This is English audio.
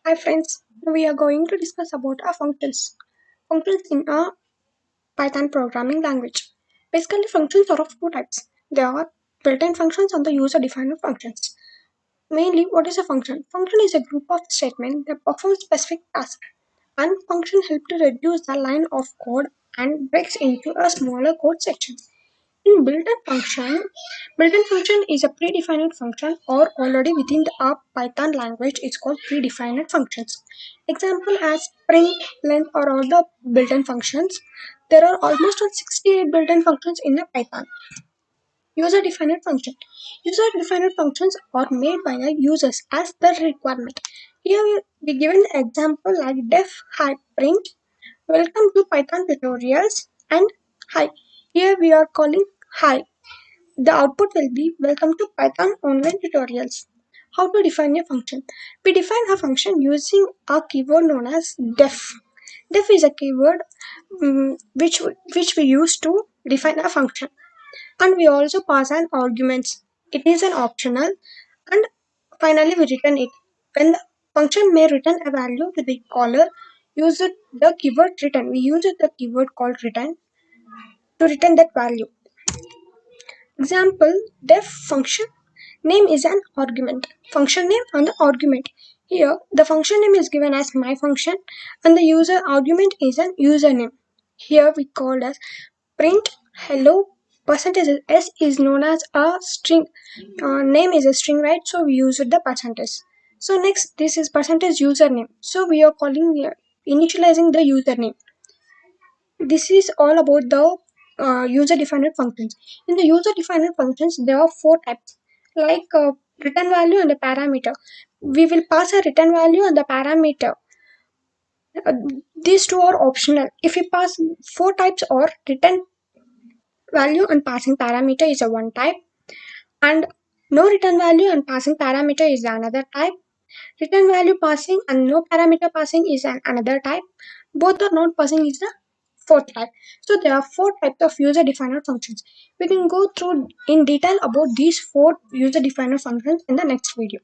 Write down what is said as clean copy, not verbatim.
Hi friends, we are going to discuss about our functions. Functions in a Python programming language. Basically, functions are of two types. They are built-in functions and the user-defined functions. Mainly, what is a function? Function is a group of statements that perform specific tasks. One function helps to reduce the line of code and breaks into a smaller code section. In built-in function is a predefined function or already within the Python language is called predefined functions. Example as print, length or all the built-in functions. There are almost 68 built-in functions in the Python. User-defined function. User-defined functions are made by the users as the requirement. Here we given the example like def hi print. Welcome to Python tutorials and hi. Here we are calling hi. The output will be welcome to Python online tutorials. How to define a function? We define a function using a keyword known as def. Def is a keyword which we use to define a function, and we also pass an arguments. It is an optional, and finally we return it. When the function may return a value to the caller, use the keyword return. We use the keyword called return to return that value. Example, def function name is an argument. Function name and the argument. Here, the function name is given as my function and the user argument is an username. Here we call as print hello percentage s is known as a string. Name is a string, right? So we use the percentage. So next, this is percentage username. So we are calling initializing the username. This is all about the user-defined functions. In the user-defined functions, there are four types, like return value and a parameter. We will pass a return value and the parameter. Uh, these two are optional. If we pass four types or return value and passing parameter is a one type, and no return value and passing parameter is another type. Return value passing and no parameter passing is another type. Both are not passing is the fourth type. So there are four types of user-defined functions. We can go through in detail about these four user-defined functions in the next video.